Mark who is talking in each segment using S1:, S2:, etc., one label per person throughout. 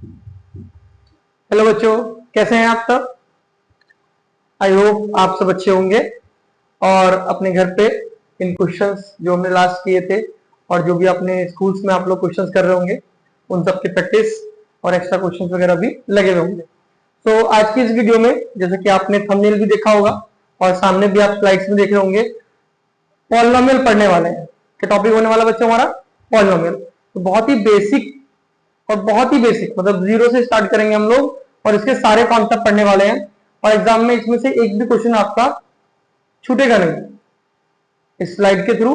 S1: Hello बच्चों, कैसे हैं आप सब। आई होप आप सब अच्छे होंगे और अपने घर पे इन क्वेश्चंस जो हमने लास्ट किए थे और जो भी अपने स्कूल्स में आप लोग क्वेश्चंस कर रहे होंगे उन सब की प्रैक्टिस और एक्स्ट्रा क्वेश्चंस वगैरह भी लगे हुए होंगे। तो आज की इस वीडियो में जैसे कि आपने थंबनेल भी देखा होगा और सामने भी आप स्लाइड्स में देख रहे होंगे, पॉलिनोमियल पढ़ने वाले हैं। क्या टॉपिक होने वाला बच्चों हमारा? पॉलिनोमियल। तो बहुत ही बेसिक और बहुत ही बेसिक मतलब जीरो से स्टार्ट करेंगे हम लोग और इसके सारे कॉन्सेप्ट पढ़ने वाले हैं और एग्जाम में इसमें से एक भी क्वेश्चन आपका छूटेगा नहीं इस स्लाइड के थ्रू।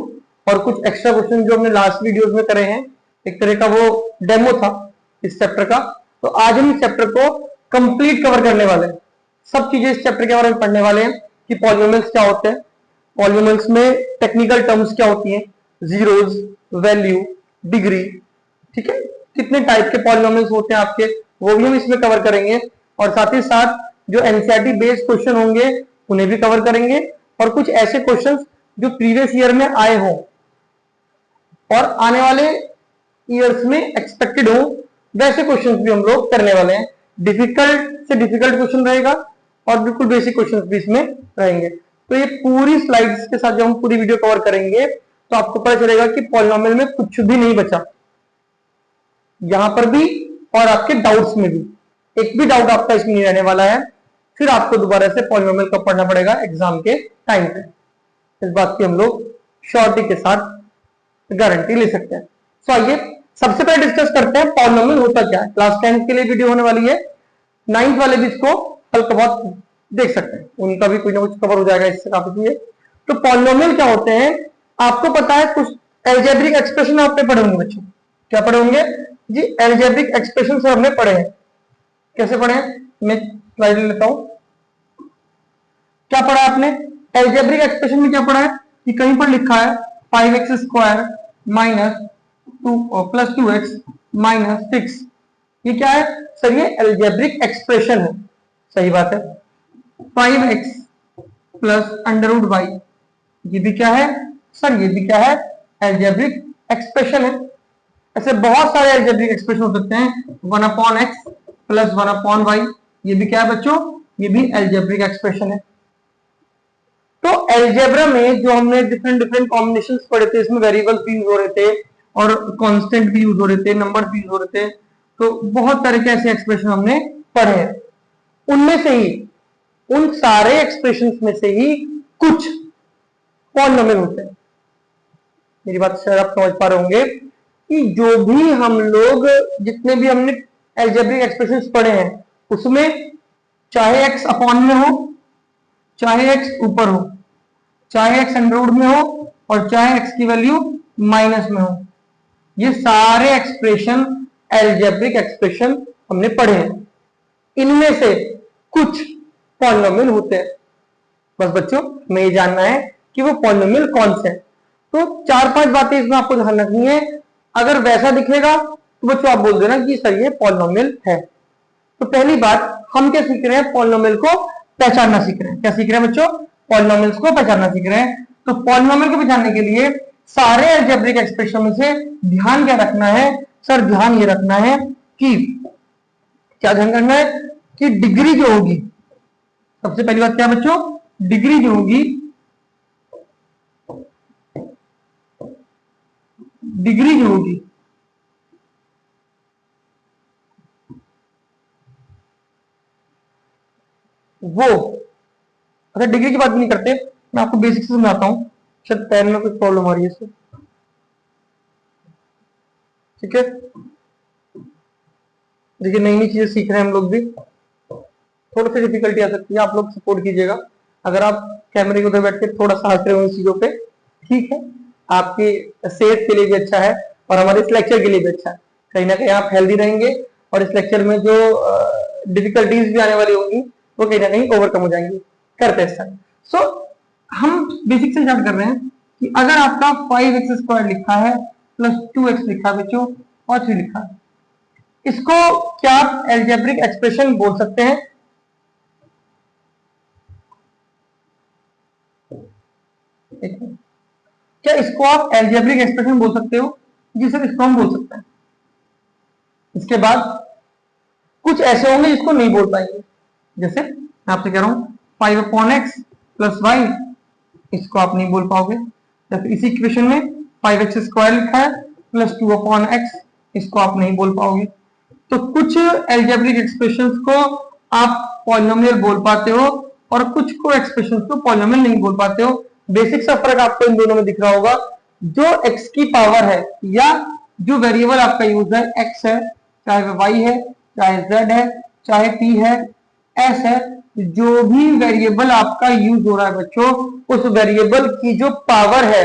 S1: और कुछ एक्स्ट्रा क्वेश्चन जो हमने लास्ट वीडियोस में करे हैं, एक तरह का वो डेमो था इस चैप्टर का। तो आज हम इस चैप्टर को कंप्लीट कवर करने वाले हैं, सब चीजें इस चैप्टर के बारे में पढ़ने वाले हैं कि पॉलिनोमियल्स क्या होते हैं, पॉलिनोमियल्स में टेक्निकल टर्म्स क्या होती हैं, जीरोस, वैल्यू, डिग्री, ठीक है, कितने टाइप के पॉलिनोमियल्स होते हैं आपके, वो भी हम इसमें कवर करेंगे। और साथ ही साथ जो एनसीईआरटी बेस्ड क्वेश्चन होंगे उन्हें भी कवर करेंगे और कुछ ऐसे क्वेश्चंस जो प्रीवियस ईयर में आए हों और आने वाले ईयर्स में एक्सपेक्टेड हो, वैसे क्वेश्चंस भी हम लोग करने वाले हैं। डिफिकल्ट से डिफिकल्ट क्वेश्चन रहेगा और बिल्कुल बेसिक क्वेश्चंस भी इसमें रहेंगे। तो ये पूरी स्लाइड्स के साथ जब हम पूरी वीडियो कवर करेंगे तो आपको पता चलेगा कि पॉलिनोमियल में कुछ भी नहीं बचा, यहां पर भी और आपके डाउट्स में भी एक भी डाउट आपका इसमें नहीं रहने वाला है। फिर आपको दोबारा से पॉलिनोमियल का पढ़ना पड़ेगा एग्जाम के टाइम पे, इस बात की हम लोग श्योरिटी के साथ गारंटी ले सकते हैं। तो आइए सबसे पहले डिस्कस करते हैं पॉलिनोमियल होता क्या है। क्लास 10 के लिए वीडियो होने वाली है, 9th वाले भी इसको हल्का बहुत देख सकते हैं, उनका भी कुछ ना कुछ कवर हो जाएगा इससे काफी चीजें। तो पॉलिनोमियल क्या होते हैं आपको पता है, कुछ एल्जेब्रिक एक्सप्रेशन आपने पढ़े होंगे बच्चों। क्या पढ़े होंगे जी? एल्जेब्रिक एक्सप्रेशन हमने पढ़े हैं। कैसे पढ़े हैं? मैं स्लाइड लेता हूं। क्या पढ़ा आपने? एल्जेब्रिक एक्सप्रेशन में क्या पढ़ा है कि कहीं पर लिखा है 5x square minus 2 plus 2x minus 6। ये क्या है सर? ये एल्जेब्रिक एक्सप्रेशन है। सही बात है। 5x plus under root Y, ये भी क्या है सर? ये भी क्या है? एल्जेब्रिक एक्सप्रेशन है। ऐसे बहुत सारे एल्जेब्रिक एक्सप्रेशन हो सकते हैं। 1/x प्लस 1/y, ये भी क्या है बच्चों? ये भी एल्जेब्रिक एक्सप्रेशन है। तो एल्जेब्रा में जो हमने डिफरेंट डिफरेंट कॉम्बिनेशंस पढ़े थे, इसमें वेरिएबल्स भी यूज हो रहे थे और कांस्टेंट भी यूज हो रहे थे, नंबर भी यूज हो रहे थे। तो बहुत तरह के ऐसे एक्सप्रेशन हमने पढ़े हैं। उनमें से ही, उन सारे एक्सप्रेशंस में से ही कुछ पॉलिनोमियल होते हैं। मेरी बात शायद आप समझ पा रहे होंगे कि जो भी हम लोग जितने भी हमने एल्जेब्रिक एक्सप्रेशंस पढ़े हैं उसमें चाहे x अपॉन में हो, चाहे x ऊपर हो, चाहे x अंडर रूट में हो और चाहे x की वैल्यू माइनस में हो, ये सारे एक्सप्रेशन एल्जेब्रिक एक्सप्रेशन हमने पढ़े हैं। इनमें से कुछ पॉलिनोमियल होते हैं। बस बच्चों हमें ये जानना है कि वो पॉलिनोमियल कौन से हैं। तो 4-5 बातें इसमें आपको ध्यान रखनी है। अगर वैसा दिखेगा तो बच्चों आप बोल देना कि सर ये पॉलिनोमियल है। तो पहली बात, हम क्या सीख रहे हैं? पॉलिनोमियल को पहचानना सीख रहे हैं। क्या सीख रहे हैं बच्चों? पॉलिनोमियल्स को पहचानना सीख रहे हैं। तो पॉलिनोमियल को पहचानने के लिए सारे एल्जेब्रिक एक्सप्रेशन में से ध्यान क्या रखना है सर? ध्यान ये रखना है कि क्या ध्यान रखना है कि डिग्री जो होगी, सबसे पहली बात क्या बच्चों? डिग्री जो होगी, डिग्री जो होगी वो, अच्छा डिग्री की बात भी नहीं करते, मैं आपको बेसिक से समझाता हूं, शायद पैन में कुछ प्रॉब्लम आ रही है इससे, ठीक है। देखिए नई नई चीजें सीख रहे हैं हम लोग भी, थोड़ी सी डिफिकल्टी आ सकती है, आप लोग सपोर्ट कीजिएगा। अगर आप कैमरे के उधर बैठ के थोड़ा सा हंस रहे हो इन चीजों पे, ठीक है, आपकी सेहत के लिए भी अच्छा है और हमारे इस लेक्चर के लिए भी अच्छा है। कहीं ना कहीं आप हेल्दी रहेंगे और इस लेक्चर में जो डिफिकल्टीज भी आने वाली होंगी वो कहीं ना कहीं ओवरकम हो जाएंगी। करते हैं सो हम बेसिक से स्टार्ट कर रहे हैं कि अगर आपका 5x स्क्वायर लिखा है प्लस 2x लिखा है बच्चों और 3 लिखा है, इसको क्या आप एल्जेब्रिक एक्सप्रेशन बोल सकते हैं? क्या इसको आप एल्जेब्रिक एक्सप्रेशन बोल सकते हो? जी सर इसको हम बोल सकते हैं। इसके बाद कुछ ऐसे होंगे जिसको नहीं बोल पाएंगे, जैसे मैं आपसे कह रहा हूँ 5/x प्लस वाई, इसको आप नहीं बोल पाओगे। या फिर इसी इक्वेशन में 5x² लिखा है प्लस 2/x, इसको आप नहीं बोल पाओगे। तो कुछ एल्जेब्रिक एक्सप्रेशंस को आप पॉलिनोमियल बोल पाते हो और कुछ को एक्सप्रेशंस को पॉलिनोमियल नहीं बोल पाते हो। बेसिक सा फर्क आपको इन दोनों में दिख रहा होगा। जो x की पावर है या जो वेरिएबल आपका यूज है x है, चाहे वह y है, चाहे z है, चाहे t है, s है, जो भी वेरिएबल आपका यूज हो रहा है बच्चों, उस वेरिएबल की जो पावर है,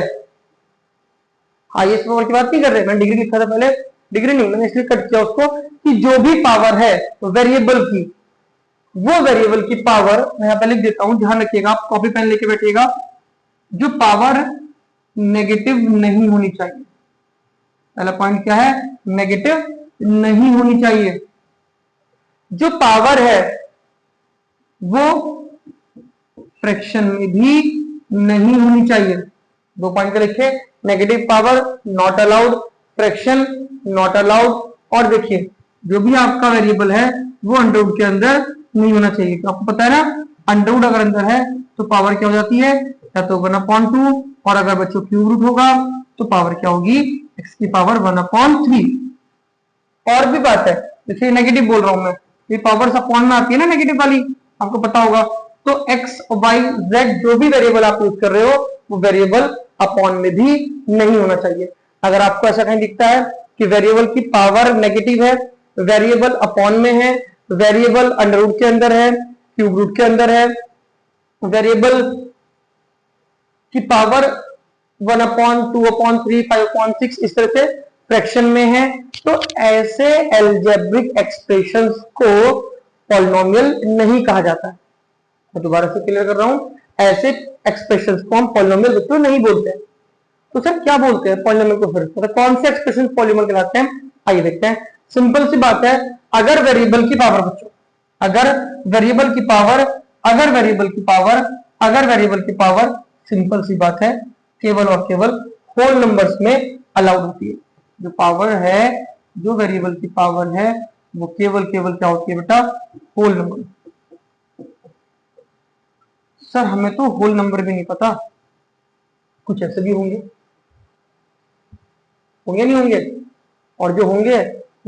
S1: हाईएस्ट पावर की बात नहीं कर रहे, मैंने डिग्री लिखा था पहले, डिग्री नहीं, मैंने इसलिए कट किया उसको कि जो भी पावर है वेरिएबल की, वो वेरिएबल की पावर मैं यहां पे लिख देता हूं, ध्यान रखिएगा, आप कॉपी पेन लेके बैठिएगा। जो पावर नेगेटिव नहीं होनी चाहिए, पहला पॉइंट क्या है, नेगेटिव नहीं होनी चाहिए। जो पावर है वो फ्रैक्शन में भी नहीं होनी चाहिए। दो पॉइंट के लिखे, negative power not allowed, fraction not allowed. और देखिए जो भी आपका वेरिएबल है वो अंडरवुड के अंदर नहीं होना चाहिए। तो आपको पता है ना, अंडरवुड अगर अंदर है तो पावर क्या हो जाती है, या तो 1/2, और अगर बच्चों क्यूब रूट होगा तो पावर क्या होगी, x की पावर 1/3। और भी बात है, जैसे नेगेटिव बोल रहा हूं मैं, ये पावर्स अपॉन में आती है ना नेगेटिव वाली, आपको पता होगा। तो x, y, z जो भी वेरिएबल आप यूज कर रहे हो वो वेरिएबल अपॉन में भी नहीं होना चाहिए। अगर आपको ऐसा कहीं दिखता है कि वेरिएबल की पावर नेगेटिव है, वेरिएबल अपॉन में है, वेरिएबल अंडरवुड के अंदर है, क्यूब रूट के अंदर है, वेरिएबल की पावर 1/2/3, 5/6 इस तरह से फ्रैक्शन में है, तो ऐसे एल्जेब्रिक एक्सप्रेशंस को पॉलिनोमियल नहीं कहा जाता है। मैं दोबारा से क्लियर कर रहा हूं, ऐसे एक्सप्रेशंस को हम पॉलिनोमियल बच्चों नहीं बोलते हैं। तो सर क्या बोलते हैं पॉलिनोमियल को, फिर मतलब कौन से एक्सप्रेशन पॉलिनोमियल कहलाते हैं, आइए देखते हैं। सिंपल सी बात है, अगर वेरिएबल की पावर बच्चों, अगर वेरिएबल की पावर, अगर वेरिएबल की पावर, अगर वेरिएबल की पावर, सिंपल सी बात है, केवल और केवल होल नंबर्स में अलाउड होती है। जो पावर है, जो वेरिएबल की पावर है, वो केवल केवल क्या होती है बेटा, होल नंबर। सर हमें तो होल नंबर भी नहीं पता, कुछ ऐसे भी होंगे, होंगे नहीं होंगे, और जो होंगे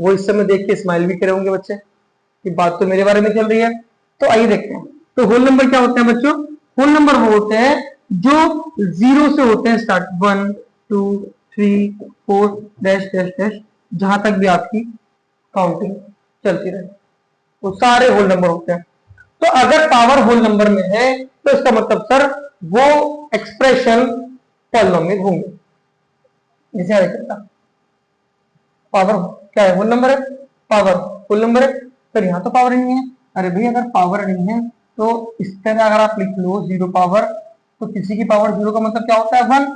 S1: वो इस समय देख के स्माइल भी करे होंगे बच्चे कि बात तो मेरे बारे में चल रही है। तो आइए देखते हैं, तो होल नंबर क्या होते हैं बच्चों, होल नंबर वो होते हैं जो 0 से होते हैं स्टार्ट, 1 2 3 4 डैश डैश डैश, जहां तक भी आपकी काउंटिंग चलती रहे, वो सारे होल नंबर होते हैं। तो अगर पावर होल नंबर में है तो इसका मतलब सर वो एक्सप्रेशन पॉलिनोमियल होंगे। जैसे आ सकता, पावर क्या है, होल नंबर है, पावर होल नंबर है, सर यहाँ तो पावर नहीं है। अरे भाई अगर पावर नहीं है तो इस तरह अगर आप लिख लो 0 पावर, तो किसी की पावर 0 का मतलब क्या होता है, 1,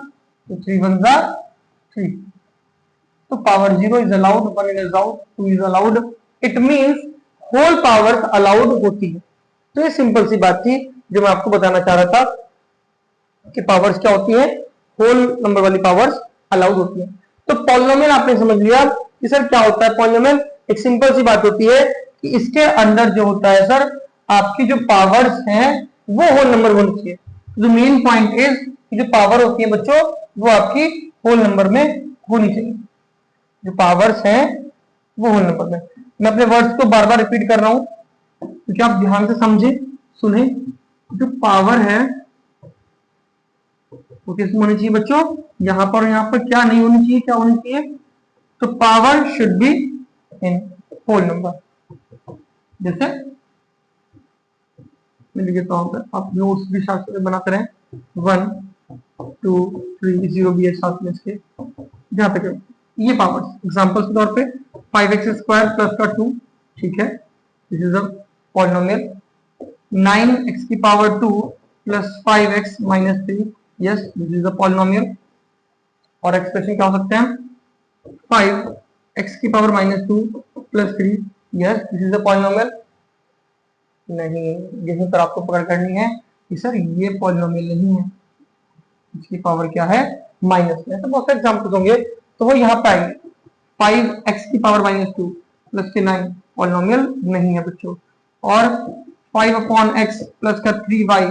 S1: तो 3 1 जा 3, तो power 0 is allowed, 1 is allowed, 2 is allowed, it means whole power allowed होती है। तो ये सिंपल सी बात थी जो मैं आपको बताना चाह रहा था कि पावर्स क्या होती है, होल नंबर वाली पावर्स अलाउड होती है। तो पॉलिनोमियल आपने समझ लिया कि सर क्या होता है पॉलिनोमियल, एक सिंपल सी बात होती है कि इसके अंदर जो होता है सर, आपकी जो पावर्स हैं वो होल नंबर होनी चाहिए। जो मेन पॉइंट इज जो पावर होती है बच्चों वो आपकी होल नंबर में होनी चाहिए, जो पावर्स हैं वो होल नंबर में। मैं अपने वर्ड्स को बार बार रिपीट कर रहा हूं क्योंकि आप ध्यान से समझे सुने। जो पावर है वो किस में होनी चाहिए बच्चों, यहां पर, यहां पर क्या नहीं होनी चाहिए, क्या होनी चाहिए, तो power should be in whole number. जैसे मैं लिख देता हूं, आप नोट्स भी साथ में बनाते रहें, 1 2 3 0 भी है साथ में इसके, जहां तक ये पावर्स एग्जांपल्स के तौर पे 5x² प्लस का 2, ठीक है, this is a polynomial. 9x की power 2 plus 5x minus 3, yes this is a polynomial. और एक्सप्रेशन क्या हो सकते हैं, 5x की power minus 2 plus 3, yes this is a polynomial. नहीं, यहीं पर आपको पकड़ करनी है कि सर ये पॉलिनोमियल नहीं है, इसकी पावर क्या है, माइनस में। तो बहुत सारे एग्जाम्पल्स होंगे तो वो यहाँ पे आएंगे। 5x की पावर माइनस 2 प्लस के 9, पॉलिनोमियल नहीं है बच्चों। और 5/x प्लस का 3y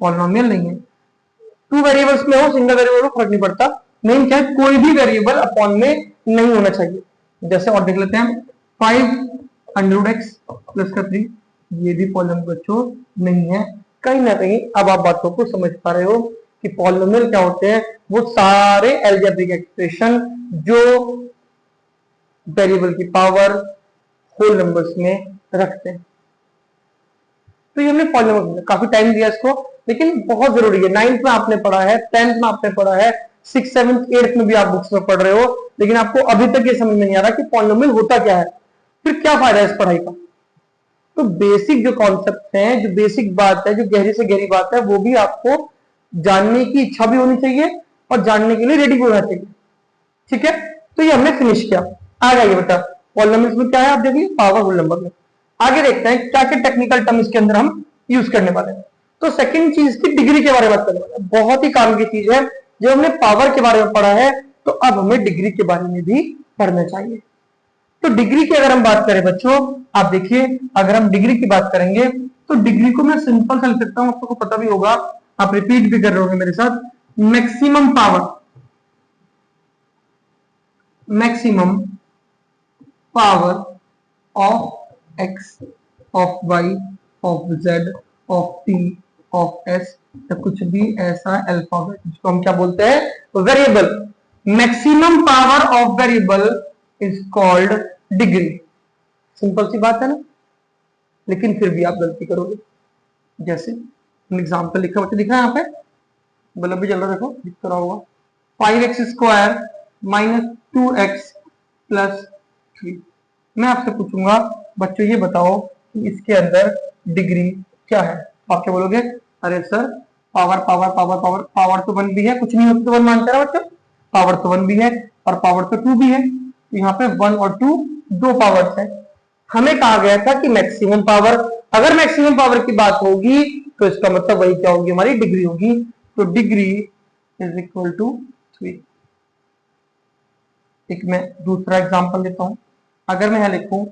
S1: पॉलिनोमियल नहीं है। टू वेरिएबल्स में हो, सिंगल वेरिएबल हो, फर्क नहीं पड़ता, नहीं क्या कोई भी वेरिएबल अपॉन में नहीं होना चाहिए। जैसे और देख लेते हैं 500x प्लस का 3, ये भी पॉलिनोमियल बच्चों नहीं है। कहीं ना कहीं अब आप बातों को समझ पा रहे हो कि पॉलिनोमियल क्या होते हैं। वो सारे अलजेब्रिक एक्सप्रेशन जो वेरिएबल की पावर होल नंबर्स में रखते हैं। तो ये हमने पॉलिनोमियल काफी टाइम दिया इसको, लेकिन बहुत जरूरी है। 9th में आपने पढ़ा है, 10th में आपने पढ़ा है, 6th 7th 8th में भी आप बुक्स में पढ़ रहे हो, लेकिन आपको अभी तक ये समझ नहीं आ रहा कि पॉलिनोमियल होता क्या है, फिर क्या फायदा है इस पढ़ाई का। तो बेसिक जो कॉन्सेप्ट है, जो बेसिक बात है, जो गहरी से गहरी बात है, वो भी आपको जानने की इच्छा भी होनी चाहिए और जानने के लिए रेडी भी होना चाहिए। ठीक है, तो ये हमने फिनिश किया। आ जाइए बेटा, पॉलिनोमियल्स में क्या है आप देखिए, पावर होल नंबर में। आगे देखते हैं क्या क्या टेक्निकल टर्म इसके अंदर हम यूज करने वाले हैं। तो सेकंड चीज की डिग्री के बारे में बात करने वाले हैं, बहुत ही काम की चीज है। जब हमने पावर के बारे में पढ़ा है, तो अब हमें डिग्री के बारे में भी पढ़ना चाहिए। तो डिग्री की अगर हम बात करें बच्चों, आप देखिए, अगर हम डिग्री की बात करेंगे तो डिग्री को मैं सिंपल सा लिख सकता हूं, आपको पता भी होगा, आप रिपीट भी कर रहे होंगे मेरे साथ। Maximum power, maximum power of x, of y, of z, of t, of s, या कुछ भी ऐसा अल्फाबेट जिसको हम क्या बोलते हैं, variable. Maximum power of variable is called degree. Simple सी बात है ना, लेकिन फिर भी आप गलती करोगे। जैसे एग्जाम्पल लिखा, बच्चे दिख रहा है यहाँ पे, बल्ब भी जल रहा, देखो दिख रहा होगा। 5x square minus 2x plus 3। मैं आपसे पूछूंगा बच्चों, ये बताओ कि इसके अंदर डिग्री क्या है। आप क्या बोलोगे, अरे sir power power power power, power तो 1 भी है, कुछ नहीं होता तो 1 मानते हैं बच्चों, पावर तो 1 भी है और पावर तो 2 भी है, तो यहाँ पे 1 और 2 दो पावर्स है। हमें कहा गया था कि मैक्सिमम पावर, अगर मैक्सिमम पावर की बात होगी तो इसका मतलब वही क्या होगी, हमारी डिग्री होगी। तो डिग्री इज इक्वल टू 3। एक मैं दूसरा एग्जांपल देता हूं, अगर मैं यहां लिखूं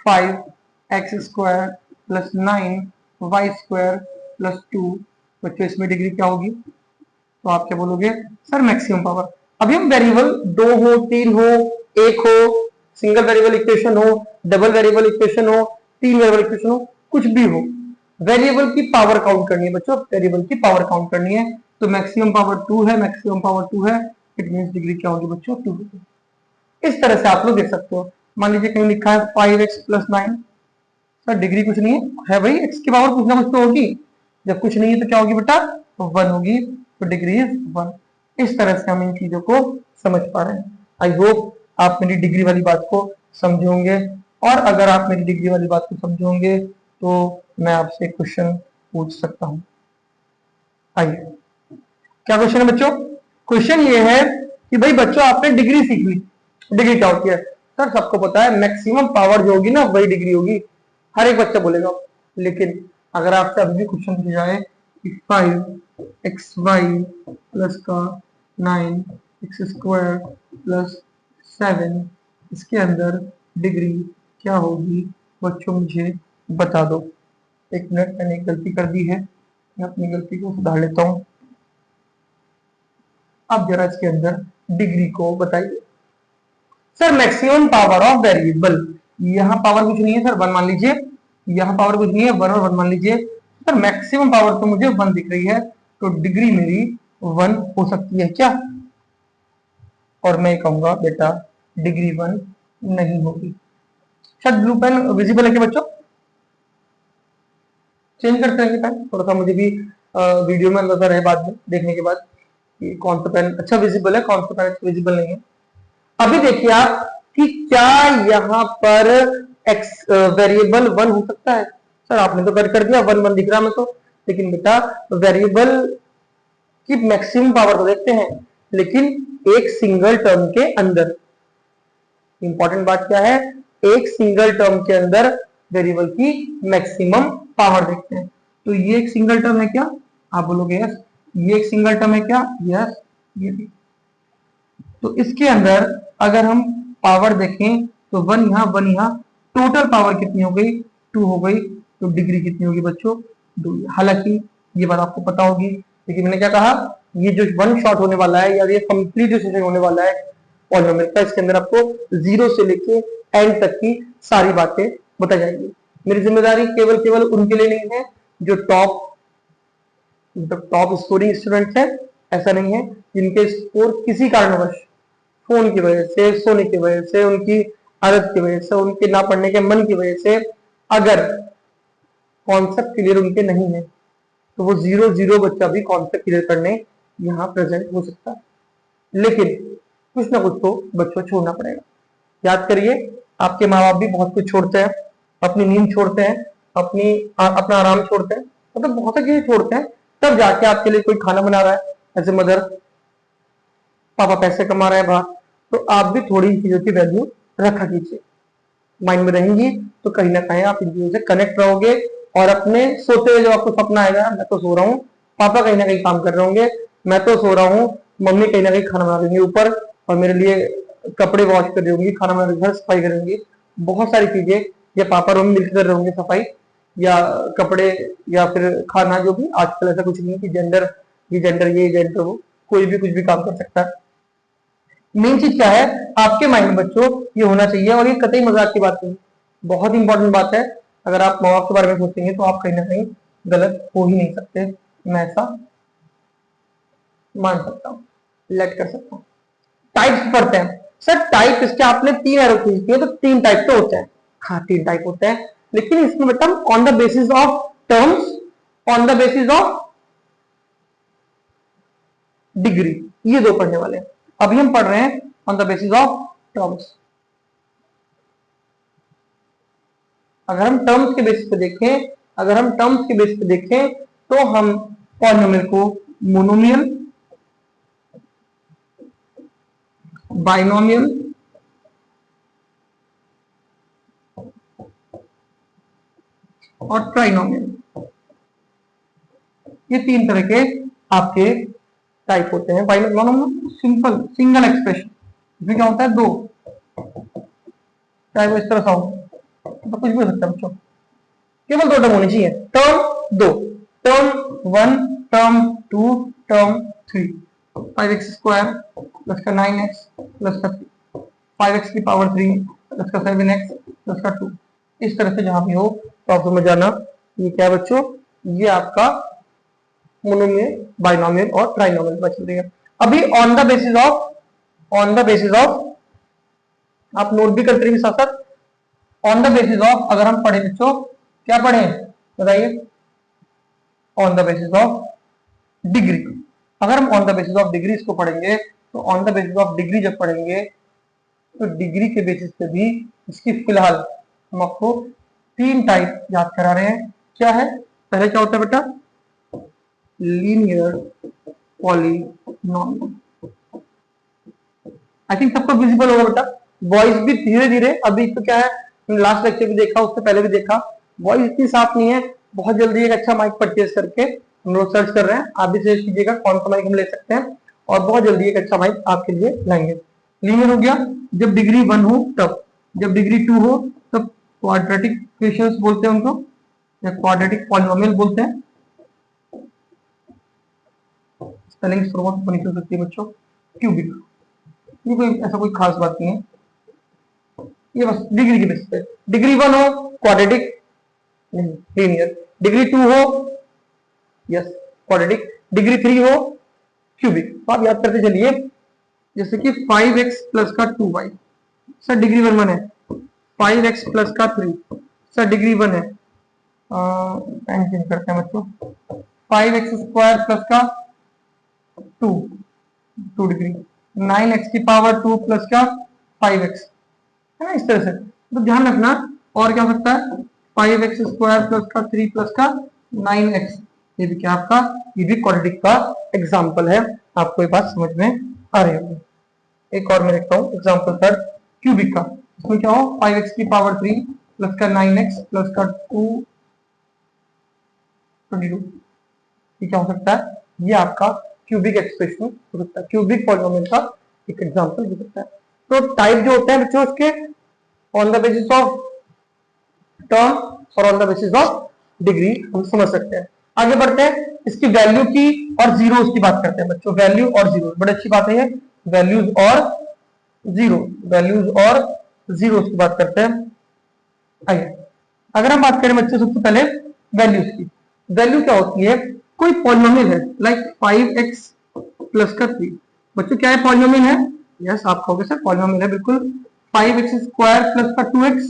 S1: 5x square plus 9y square plus 2, बच्चों इसमें डिग्री क्या होगी, तो आप क्या बोलोगे, सर मैक्सिमम पावर। अभी हम वेरिएबल 2 हो, 3 हो, 1 हो, सिंगल वेरिएबल इक्वेशन हो, डबल वेरिएबल इक्वेशन हो, 3 वेरिएबल इक्वेशन हो, कुछ भी हो, वेरिएबल की पावर काउंट करनी है बच्चों, वेरिएबल की पावर काउंट करनी है। तो मैक्सिमम पावर 2 है, मैक्सिमम पावर 2 है, इट मींस डिग्री क्या होगी बच्चों, 2 होगी। इस तरह से आप लोग देख सकते हो। मान लीजिए कहीं लिखा है 5x प्लस 9, सर डिग्री कुछ नहीं है भाई, x की पावर कुछ ना कुछ तो होगी, जब कुछ नहीं है तो क्या होगी बेटा, 1 होगी, तो डिग्री इज 1। इस तरह से हम इन चीजों को समझ पा रहे हैं। आई होप आप मेरी डिग्री वाली बात को समझे होंगे, और अगर आप मेरी डिग्री वाली बात को समझे होंगे तो मैं आपसे क्वेश्चन पूछ सकता हूं। आइए, क्या क्वेश्चन है बच्चों, क्वेश्चन ये है कि भाई बच्चों आपने डिग्री सीख ली, डिग्री क्या होती है, सर सबको पता है मैक्सिमम पावर जो होगी ना वही डिग्री होगी, हर एक बच्चा बोलेगा। लेकिन अगर आपसे अभी भी क्वेश्चन पूछा जाए कि 5xy प्लस का 9x स्क्वायर प्लस 7, इसके अंदर डिग्री क्या होगी, बच्चों मुझे बता दो। एक मिनट, मैंने एक गलती कर दी है, मैं अपनी गलती को सुधार लेता हूं। अब जरा इसके अंदर डिग्री को बताइए। Sir maximum power of variable, यहाँ पावर कुछ नहीं है सर, 1 मान लीजिए, यहाँ पावर कुछ नहीं है, 1 और 1 मान लीजिए, सर मैक्सिमम पावर तो मुझे 1 दिख रही है, तो डिग्री मेरी 1 हो सकती है क्या, और मैं कहूंगा बेटा डिग्री 1 नहीं होगी। शायद ब्लू पेन विजिबल है क्या बच्चों, चेंज करते रहेंगे पेन, थोड़ा सा मुझे भी वीडियो में अंदाजा रहे बाद में देखने के बाद कि कौन सा पेन अच्छा विजिबल है, कौन सा पेन विजिबल नहीं है। अभी देखिए आप कि क्या यहाँ पर एक्स वेरिएबल 1 हो सकता है, सर आपने तो कर दिया, 1 1 दिख रहा मैं तो, लेकिन बेटा वेरिएबल की मैक्सिमम पावर तो देखते हैं, लेकिन एक सिंगल टर्म के अंदर। इंपॉर्टेंट बात क्या है, एक सिंगल टर्म के अंदर वेरिएबल की मैक्सिमम पावर देखते हैं। तो ये एक सिंगल टर्म है क्या, आप बोलोगे यस। ये एक सिंगल टर्म है क्या, यस। ये भी, तो इसके अंदर अगर हम पावर देखें तो 1 यहाँ 1 यहाँ, टोटल पावर कितनी हो गई, 2 हो गई, तो डिग्री कितनी होगी बच्चों, 2। हालांकि ये बात आपको पता होगी, लेकिन मैंने क्या कहा, ये जो वन शॉट होने वाला है या ये कंप्लीट जो सेशन होने वाला है पॉलिनोमियल का, इसके अंदर आपको 0 से लेके एंड तक की सारी बातें बताई जाएंगी। मेरी जिम्मेदारी केवल केवल उनके लिए नहीं है जो टॉप स्कोरिंग स्टूडेंट्स हैं, ऐसा नहीं है, जिनके स्कोर किसी कारणवश फोन की वजह से, सोने की वजह से, उनकी आदत की वजह से, उनके ना पढ़ने के मन की वजह से अगर कॉन्सेप्ट क्लियर उनके नहीं है, तो वो 0-0 बच्चा भी कॉन्सेप्ट क्लियर करने यहाँ प्रेजेंट हो सकता है। लेकिन कुछ ना कुछ तो बच्चों छोड़ना पड़ेगा। याद करिए, आपके माँ बाप भी बहुत कुछ छोड़ते हैं, अपनी नींद छोड़ते हैं, अपना आराम छोड़ते हैं, मतलब बहुत सारी चीजें छोड़ते हैं, तब जाके आपके लिए कोई खाना बना रहा है एज ए मदर, पापा पैसे कमा रहे हैं बाहर, तो आप भी थोड़ी इन चीजों की वैल्यू रखा कीजिए। माइंड में रहेंगी तो कहीं ना कहीं आप इन चीजों से कनेक्ट रहोगे, और अपने सोते हुए जो आपको सपना आएगा, मैं तो सो रहा हूँ, पापा कहीं ना कहीं काम कर रहे होंगे, मैं तो सो रहा हूँ, मम्मी कहीं ना कहीं खाना बना देंगी ऊपर, और मेरे लिए कपड़े वॉश कर रही होंगी, खाना बना, घर सफाई कर रही होंगी, बहुत सारी चीजें, या पापा रूम मिलकर कर रहे होंगे सफाई या कपड़े या फिर खाना, जो भी। आजकल ऐसा कुछ नहीं है कि जेंडर वो, कोई भी कुछ भी काम कर सकता है। मेन चीज क्या है, आपके माइंड में बच्चों ये होना चाहिए, और ये कतई मजाक की बात नहीं, बहुत इंपॉर्टेंट बात है। अगर आप माँ बाप के बारे में सोचेंगे तो आप कहीं ना कहीं गलत हो ही नहीं सकते, मैं ऐसा मान सकता हूँ, लेट कर सकता हूँ। टाइप्स पढ़ते हैं सर, टाइप इसके आपने 3 एरो खींच दिए तो 3 टाइप तो होते हैं, हाँ 3 टाइप होते हैं, लेकिन इसमें बेटा on the basis of terms, on the basis of degree, ये 2 पढ़ने वाले हैं। अभी हम पढ़ रहे हैं on the basis of terms. अगर हम टर्म्स के बेसिस पे देखें, तो हम पॉलिनोमियल को मोनोमियल, बाइनोमियल और ट्राइनोमियल, ये 3 तरह के आपके टाइप होते हैं। बाइनोमियल सिंपल सिंगल एक्सप्रेशन, इसमें क्या होता है 2, चाहे वो इस तरह सा हो, तो कुछ भी हो सकता है बच्चों, केवल 2 टर्म होनी चाहिए, term 2, term 1, term 2, term 3, 5x square plus का 9x प्लस का 5x की पावर 3 प्लस का 7x प्लस का 2, इस तरह से जहां भी हो तो आप समझ जाना ये क्या है बच्चों, ये आपका मोनोमियल, बाइनोमियल और ट्राइनोमियल बच रही है। अभी ऑन द बेसिस ऑफ आप नोट भी करते रहिए साथ साथ, ऑन द बेसिस ऑफ अगर हम पढ़े बच्चों, क्या पढ़े बताइए, on the basis of degree. अगर हम on the basis of degree इसको पढ़ेंगे, तो on the basis of degree जब पढ़ेंगे तो डिग्री के बेसिस पे भी इसकी फिलहाल हम आपको 3 टाइप याद करा रहे हैं। क्या है, पहले क्या होता है बेटा, लीनियर पॉलिनोमियल। आई थिंक सबको विजिबल होगा बेटा, वॉइस भी धीरे धीरे, अभी तो क्या है, लास्ट लेक्चर भी देखा, उससे पहले भी देखा, वॉइस इतनी साफ नहीं है, बहुत जल्दी एक अच्छा माइक परचेज करके हम लोग सर्च कर रहे हैं, आप भी सर्च कीजिएगा कौन सा माइक हम ले सकते हैं, और बहुत जल्दी एक अच्छा माइक आपके लिए लाएंगे। लीनियर हो गया जब डिग्री 1 हो तब, जब डिग्री 2 हो तब क्वाड्रेटिक इक्वेशंस बोलते हैं उनको, या क्वाड्रेटिक पॉलिनोमियल बोलते हैं। स्पेलिंग बहुत बनी हो सकती है बच्चों। क्यूबिक, ये कोई ऐसा कोई खास बात नहीं है, ये बस डिग्री की बेसिस पे, डिग्री 1 हो क्वाड्रेटिक नहीं लीनियर, डिग्री 2 हो यस क्वाड्रेटिक, डिग्री 3 हो क्यूबिक। तो आप याद करते चलिए, जैसे कि 5x प्लस का 2y, सर डिग्री 1 है, 5x प्लस का 3, सर डिग्री 1 है, टाइम चेंज करते हैं बच्चों, 5x स्क्वायर प्लस का 2 डिग्री, 9x की पावर 2 प्लस का 5x, है ना, इस तरह से। तो ध्यान रखना, और क्या हो सकता है, 5x स्क्वायर प्लस का 3 प्लस का 9x, ये भी क्या आपका, ये भी क्वाड्रेटिक का एग्जाम्पल है। आपको ये बात समझ में आ रही होगी। एक और मैं लिखता हूँ एग्जाम्पल थर्ड, क्यूबिक का, इसमें क्या हो, 5x की पावर 3 प्लस का 9x प्लस का 22, ये क्या हो सकता है, ये आपका क्यूबिक एक्सप्रेशन हो सकता है, क्यूबिक पॉलिनोमियल का एक एग्जाम्पल हो सकता है। तो टाइप जो होते हैं बच्चों उसके, on the basis of term और on the basis of degree हम समझ सकते हैं। आगे बढ़ते हैं, इसकी वैल्यू की और जीरोस की बात करते हैं बच्चों। वैल्यू और जीरो बड़ी अच्छी बात है, वैल्यूज और जीरो, वैल्यूज और जीरोस की बात करते हैं। आइए, अगर हम बात करें बच्चों सबसे पहले वैल्यूज की, वैल्यू क्या होती है? कोई पॉलिनोमियल है लाइक 5x प्लस का 3। बच्चों क्या है? पॉलिनोमियल है। यस, आप कहोगे सर पॉलिनोमियल है, बिल्कुल। 5x स्क्वायर प्लस का 2x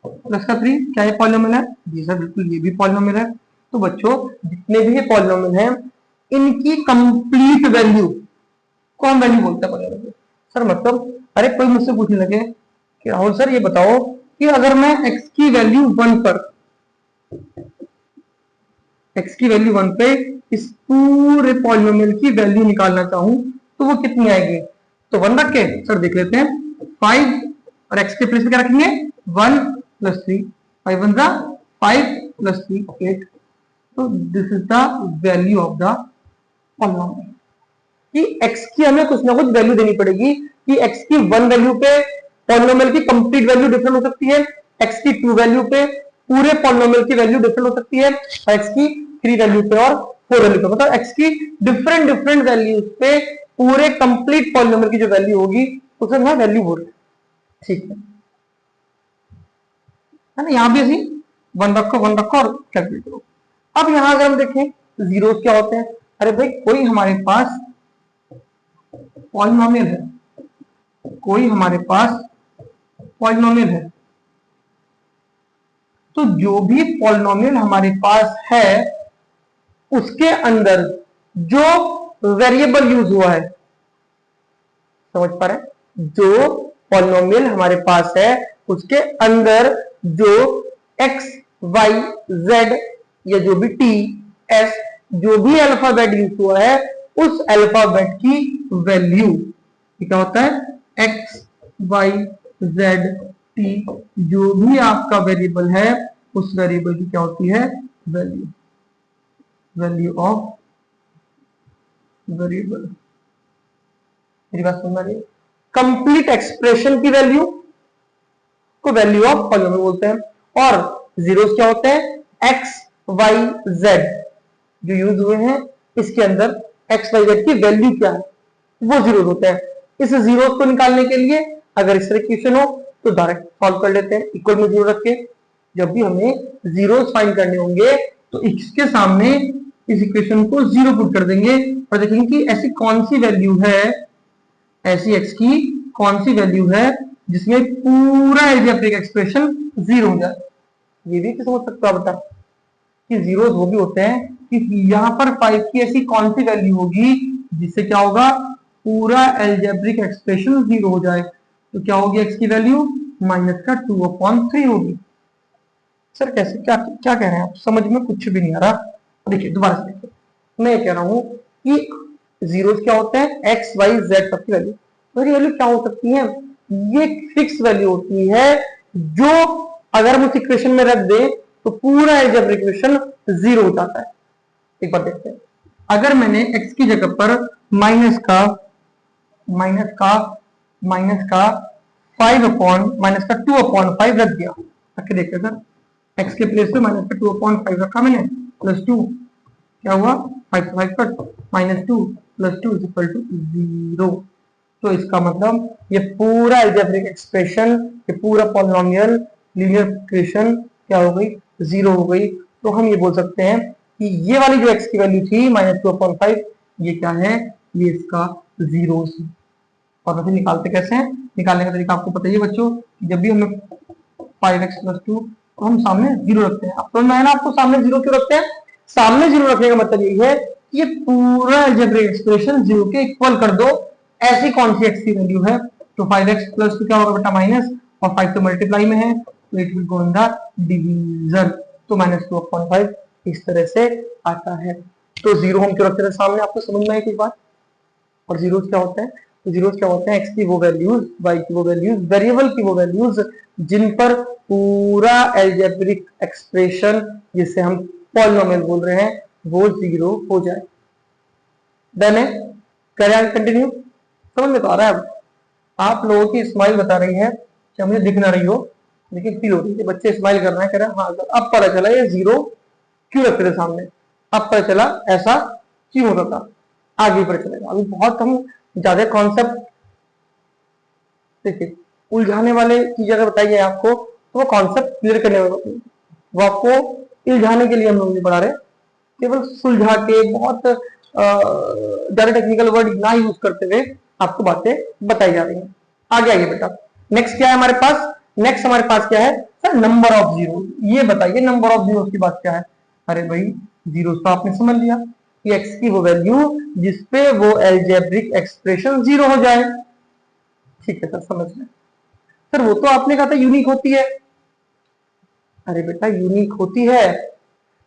S1: प्लस का 3 क्या ये पॉलिनोमियल है? जी सर बिल्कुल, ये भी पॉलिनोमियल है। तो बच्चों जितने भी ये पॉलिनोमियल हैं, इनकी कंप्लीट वैल्यू को हम वैल्यू बोलते हैं पॉलिनोमियल। सर मतलब, अरे कोई मुझसे पूछने लगे कि राहुल सर ये बताओ कि अगर मैं x की वैल्यू 1 पर, x की वैल्यू 1 पे इस पूरे पॉलिनोमियल की वैल्यू निकालना चाहूं तो वो कितनी आएगी? तो 1 रख के सर देख लेते हैं। 5 और x के प्लेस पे क्या रखेंगे? 1 प्लस 3, 5 1 जा 5 प्लस 3 8। तो this is the value of the polynomial. कि x की हमें कुछ ना कुछ वैल्यू देनी पड़ेगी कि x की 1 वैल्यू पे पॉलिनोमियल की कंप्लीट वैल्यू डिफरेंट हो सकती है, x की 2 वैल्यू पे पूरे पॉलिनोमियल की वैल्यू डिफरेंट हो सकती है, और x की 3 वैल्यू पे और 4 वैल्यू पे, मतलब x की डिफरेंट डिफरेंट वैल्यूज पे पूरे कंप्लीट पॉलिनोमियल की जो वैल्यू होगी उसे हम वैल्यू बोल रहे हैं। ठीक है ना? यहां भी ऐसी 1 रखो और कैलकुलेट करो। अब यहां अगर हम देखें जीरोस क्या होते हैं, अरे भाई कोई हमारे पास पॉलिनोमियल है, कोई हमारे पास पॉलिनोमियल है, तो जो भी पॉलिनोमियल हमारे पास है उसके अंदर जो वेरिएबल यूज हुआ है, समझ पा रहे हैं? जो पॉलिनोमियल हमारे पास है उसके अंदर जो x y z या जो भी t s जो भी अल्फाबेट यूज हुआ है उस अल्फाबेट की वैल्यू क्या होता है? x y z t जो भी आपका वेरिएबल है उस वेरिएबल की क्या होती है? Value, value of variable. मेरी बात समझ रही है? कंप्लीट एक्सप्रेशन की वैल्यू को वैल्यू ऑफ पॉलिनोमियल बोलते हैं। और जीरोस क्या होते हैं? x y z जो यूज हुए हैं इसके अंदर x y z की वैल्यू क्या है वो जीरोस होते हैं। इस जीरोस को निकालने के लिए अगर इस तरह की क्वेश्चन हो तो डायरेक्ट सॉल्व कर लेते हैं, इक्वल में जीरो रख के। जब भी हमें जीरोस फाइंड करने होंगे तो इसके सामने इस इक्वेशन को जीरो पुट कर देंगे और देखेंगे कि ऐसी कौन सी वैल्यू है, ऐसी x की कौन सी वैल्यू है जिसमें पूरा एल्जेब्रिक एक्सप्रेशन जीरो हो जाए। ये भी समझ सकते हो आप, बता कि जीरोस वो भी होते हैं कि यहां पर 5 की ऐसी कौन सी वैल्यू होगी जिससे क्या होगा? पूरा एल्जेब्रिक एक्सप्रेशन जीरो हो जाए। तो क्या होगी x की वैल्यू? माइनस का 2/3 होगी। सर कैसे, क्या क्या कह रहे हैं आप? समझ में कुछ भी नहीं आ रहा। देखिए दोबारा से देखिए, मैं कह रहा हूं कि जीरोस क्या होते हैं? x y z सबकी वैल्यू। तो ये वैल्यू क्या हो सकती है? ये फिक्स वैल्यू होती है जो अगर हम उस इक्वेशन में रख दें तो पूरा एल्जेब्रिक इक्वेशन जीरो हो जाता है। एक बार देखते हैं, अगर मैंने x की जगह पर माइनस का 2/5 रख दिया, रख के देखते सर, x के प्लेस पे माइनस का 2/5 रखा मैंने, प्लस 2 क्या हुआ? 5 5 कट, -2 + 2 = 0। तो इसका मतलब ये पूरा अलजेब्रिक एक्सप्रेशन, ये पूरा पॉलिनोमियल लीनियर इक्वेशन क्या हो गई? जीरो हो गई। तो हम ये बोल सकते हैं कि ये वाली जो x की वैल्यू थी -2/5 ये क्या है? ये इसका जीरो है। और वैसे निकालते कैसे हैं? निकालने का तरीका आपको पता ही है बच्चों, जब भी हमें 5x + 2 तो हम सामने जीरो रखते हैं। अब तो मैं ना आपको सामने जीरो क्यों रखते हैं? सामने जीरो रखने का मतलब ये है कि ये पूरा अलजेब्रिक एक्सप्रेशन जीरो के इक्वल कर दो। ऐसी कौन सी x की वैल्यू है? तो 5x + 2 क्या होगा बेटा? माइनस, और 5 तो मल्टीप्लाई में है तो it will go in the division. तो -2/5 इस तरह से आता है। तो जीरो हम क्यों रखते हैं सामने? आपको समझ में आई कोई बात? और जीरोस क्या होते हैं? तो जीरोस क्या होते हैं? x की वो वैल्यूज, y की वो वैल्यूज, वेरिएबल की वो वैल्यूज जिन पर पूरा अलजेब्रिक एक्सप्रेशन जिसे हम पॉलिनोमियल बोल रहे हैं वो जीरो हो जाए। डन है? करें कंटिन्यू? समझ में तो आ रहा है? अब आप लोगों की स्माइल बता रही है कि मुझे दिख ना रही हो लेकिन फील हो रही है, बच्चे स्माइल कर रहे हैं, कह रहे हैं हाँ सर अब पता चला ये जीरो क्यों रखते थे सामने, अब पता चला ऐसा क्यों होता था, आगे पता चलेगा। अभी बहुत हम ज्यादा कॉन्सेप्ट देखिए उलझाने वाले चीज अगर बताई जाए आपको तो वो कॉन्सेप्ट क्लियर करने वाले, वो आपको उलझाने के लिए हम लोग नहीं पढ़ा रहे, केवल सुलझा के बहुत ज्यादा टेक्निकल वर्ड ना यूज करते हुए आपको बातें बताई जा रही हैं। आगे आगे बेटा नेक्स्ट क्या है हमारे पास, नेक्स्ट हमारे पास क्या है सर नंबर ऑफ जीरो, ये बताइए नंबर ऑफ जीरो की बात क्या है। अरे भाई जीरो तो आपने समझ लिया कि एक्स की वो वैल्यू जिसपे वो एल्जेब्रिक एक्सप्रेशन जीरो हो जाए, ठीक है सर समझ लें। सर वो तो आपने कहा था यूनिक होती है, अरे बेटा यूनिक होती है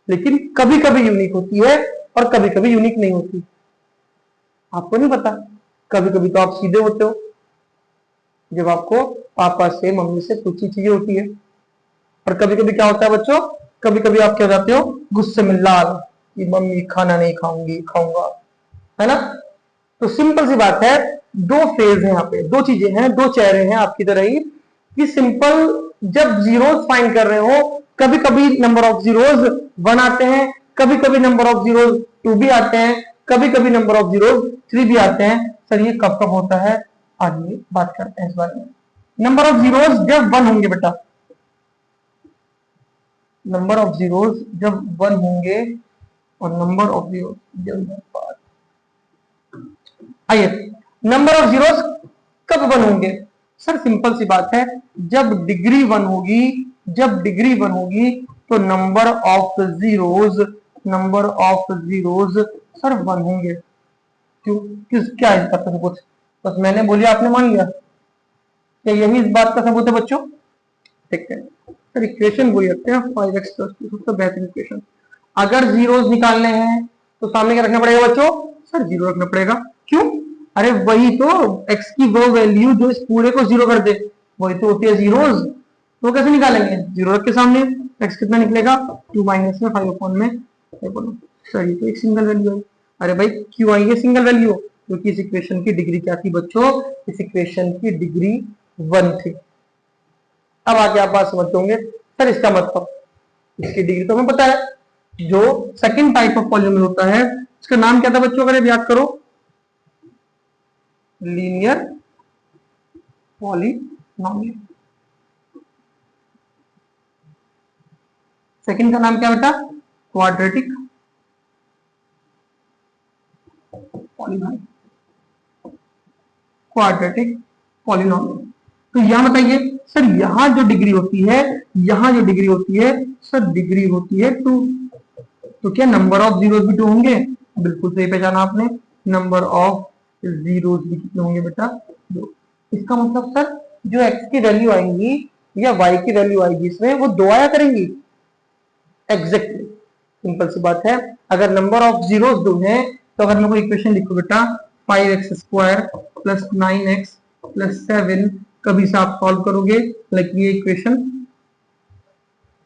S1: लेकिन कभी कभी यूनिक होती है और कभी कभी यूनिक नहीं होती, आपको नहीं पता। कभी कभी तो आप सीधे होते हो जब आपको पापा से मम्मी से कुछ ही चीजें होती है, और कभी कभी क्या होता है बच्चों, कभी कभी आप क्या हो जाते हो गुस्से में लाल कि मम्मी खाना नहीं खाऊंगी खाऊंगा, है ना। तो सिंपल सी बात है, दो फेज है यहाँ पे, दो चीजें हैं, दो चेहरे हैं आपकी तरह ही, कि सिंपल जब जीरोस फाइंड कर रहे हो कभी कभी नंबर ऑफ जीरोस 1 आते हैं, कभी कभी नंबर ऑफ जीरोस 2 भी आते हैं, कभी कभी नंबर ऑफ जीरोस 3 भी आते हैं। सर ये कब कब होता है, आगे बात करते हैं इस बारे में। नंबर ऑफ जीरोस जब 1 होंगे बेटा, नंबर ऑफ जीरोस जब 1 होंगे और नंबर ऑफ जीरोस जब, आइए नंबर ऑफ जीरोस कब 1 होंगे। सर सिंपल सी बात है, जब डिग्री 1 होगी, जब डिग्री 1 होगी तो number of zeros, number of zeros sir 1 होंगे। क्यों, किस क्या है इसका सबूत, बस मैंने बोलिया आपने मान लिया, क्या यही इस बात का सबूत है बच्चों। देखते हैं सर इक्वेशन वही रखते हैं 5x प्लस 2, सबसे बेहतरीन इक्वेशन। अगर जीरोस निकालने हैं तो सामने क्या रखना पड़ेगा बच्चों, सर जीरो रखना पड़ेगा। क्यों, अरे वही तो x की वो वैल्यू जो इस पूरे को जीरो कर दे वही तो होती है जीरोस, तो कैसे निकालेंगे, जीरो रख के सामने x कितना निकलेगा 2 माइनस में 5 अपॉन में, सर ये तो एक सिंगल वैल्यू है। अरे भाई क्यों आई है सिंगल वैल्यू, क्योंकि इस इक्वेशन की डिग्री क्या थी बच्चों, इस इक्वेशन की डिग्री 1 थी। अब आगे आप बात समझते होंगे सर इसका मतलब, इसकी डिग्री तो हमें पता है, जो सेकंड टाइप ऑफ पॉलिनोमियल होता है इसका नाम क्या था बच्चों, अगर याद करो, लीनियर पॉलिनोमियल। सेकंड का नाम क्या बेटा, क्वाड्रेटिक पॉलिनोमियल, क्वाड्रेटिक पॉलिनोमियल। तो यहां बताइए सर यहां जो डिग्री होती है, यहां जो डिग्री होती है सर डिग्री होती है 2, तो क्या नंबर ऑफ जीरोस भी 2 होंगे, बिल्कुल सही पहचाना आपने, नंबर ऑफ जीरोस भी कितने होंगे बेटा 2। इसका मतलब सर जो x की वैल्यू आएंगी या y की वैल्यू आएगी इसमें वो 2 आया करेंगी, एग्जैक्टली सिंपल सी बात है। अगर नंबर ऑफ जीरोस 2 है तो अगर मैं कोई इक्वेशन लिखूं बेटा 5x square plus 9x plus 7, कभी से आप सॉल्व करोगे, लाइक ये इक्वेशन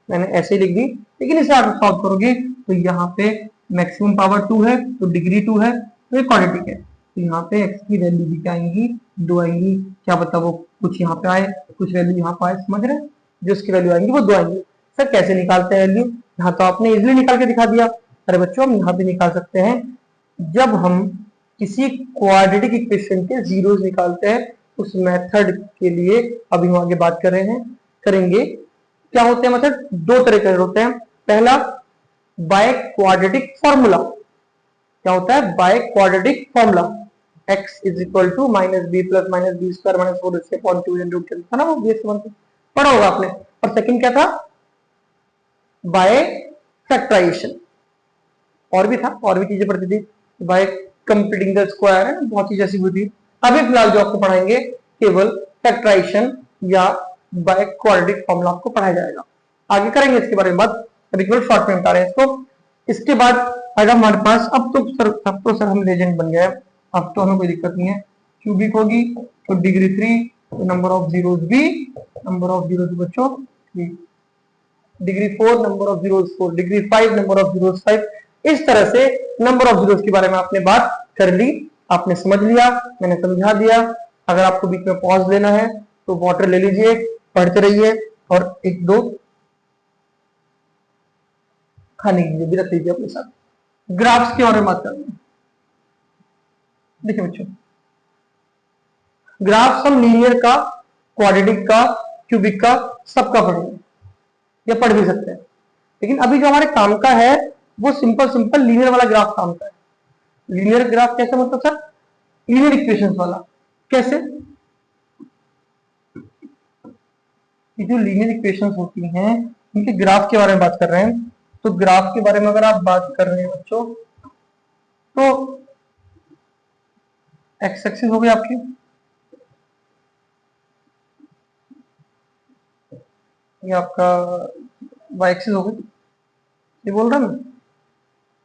S1: मैंने ऐसे लिख दी, लेकिन इसे आप सॉल्व करोगे तो यहाँ पे मैक्सिमम पावर 2 है तो डिग्री 2 है तो ये क्वाड्रेटिक है, तो यहाँ पे x की वैल्यू भी क्या आएंगी 2 आएंगी, क्या पता वो कुछ यहाँ पे आए कुछ वैल्यू यहाँ पे आए, समझ रहे हैं, जो उसकी वैल्यू आएंगी वो 2 आएंगी। सर कैसे निकालते हैं वैल्यू, यहाँ तो आपने इजिली निकाल के दिखा दिया। अरे बच्चों हम यहाँ पे निकाल सकते हैं, जब हम किसी क्वाड्रेटिक इक्वेशन के जीरोस निकालते हैं उस मेथड के लिए अभी हम आगे बात कर रहे हैं, करेंगे। क्या होते हैं मेथड, दो तरह के होते हैं। पहला बाय क्वाड्रेटिक फॉर्मूला, क्या होता है by quadratic formula, x is equal to minus B plus minus B square minus 4 इसके अपॉन 2 रूट था ना, वो बेस वन पढ़ा होगा आपने। और सेकंड क्या था, बाय फैक्टराइजेशन, और भी था, और भी चीजें पढ़ती थी, बाय कंप्लीटिंग द स्क्वायर है, बहुत चीजें ऐसी हुई थी। अभी फिलहाल जो आपको पढ़ाएंगे केवल फैक्टराइजेशन या बाय क्वाड्रेटिक फॉर्मूला आपको पढ़ाया जाएगा, आगे करेंगे इसके बारे में बात, अभी केवल शॉर्ट में बता रहे हैं इसको। इसके बाद अगर हमारे पास अब तो सर हम लेजेंड बन गए, अब तो हमें कोई दिक्कत नहीं है, क्यूबिक होगी तो डिग्री 3, तो नंबर ऑफ जीरोस भी, नंबर ऑफ जीरोस बच्चों 3, degree 4 number of zeros 4, degree 5 number of zeros 5। इस तरह से नंबर ऑफ जीरोस के बारे में आपने बात कर ली, आपने समझ लिया, मैंने समझा दिया। अगर आपको बीच में पॉज लेना है तो वाटर ले लीजिए, पढ़ते रहिए, और एक दो खाने की चीजें भी रख लीजिए अपने साथ। ग्राफ्स के बारे में बात करते हैं। देखिए बच्चों, ग्राफ्स हम लीनियर का, क्वाड्रेटिक का, क्यूबिक का, सबका पढ़ेंगे या पढ़ भी सकते हैं। लेकिन अभी जो हमारे काम का है वो सिंपल सिंपल लीनियर वाला ग्राफ काम का है। लीनियर ग्राफ कैसे, मतलब सर लीनियर इक्वेशंस वाला कैसे? ये जो लीनियर इक्वेशंस होती हैं उनके ग्राफ के बारे में बात कर रहे हैं। तो ग्राफ के बारे में अगर आप बात कर रहे हैं बच्चों, तो एक्स एक्सिस हो गई आपकी, ये आपका वाई एक्सिस हो गई, ये बोल रहा मैं,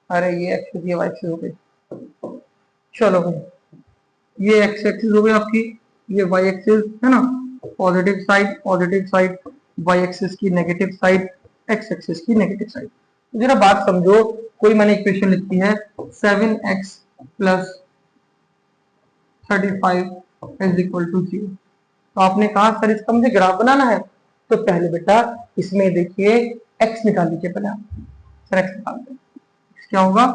S1: अरे ये एक्सिस ये वाई एक्सिस हो गई। चलो भाई, ये एक्स एक्सिस हो गई आपकी, ये वाई एक्सिस है ना, पॉजिटिव साइड, वाई एक्सिस की नेगेटिव साइड, एक्स एक्सिस की नेगेटिव साइड। तो जरा बात समझो, कोई मैंने इक्वेशन लिखी है 7x plus 35 is equal to 0। तो आपने कहा सर इसका मुझे ग्राफ बनाना है, तो पहले बेटा इसमें देखिए x निकाल लीजिए पहले आप। सर x निकाल दो, क्या होगा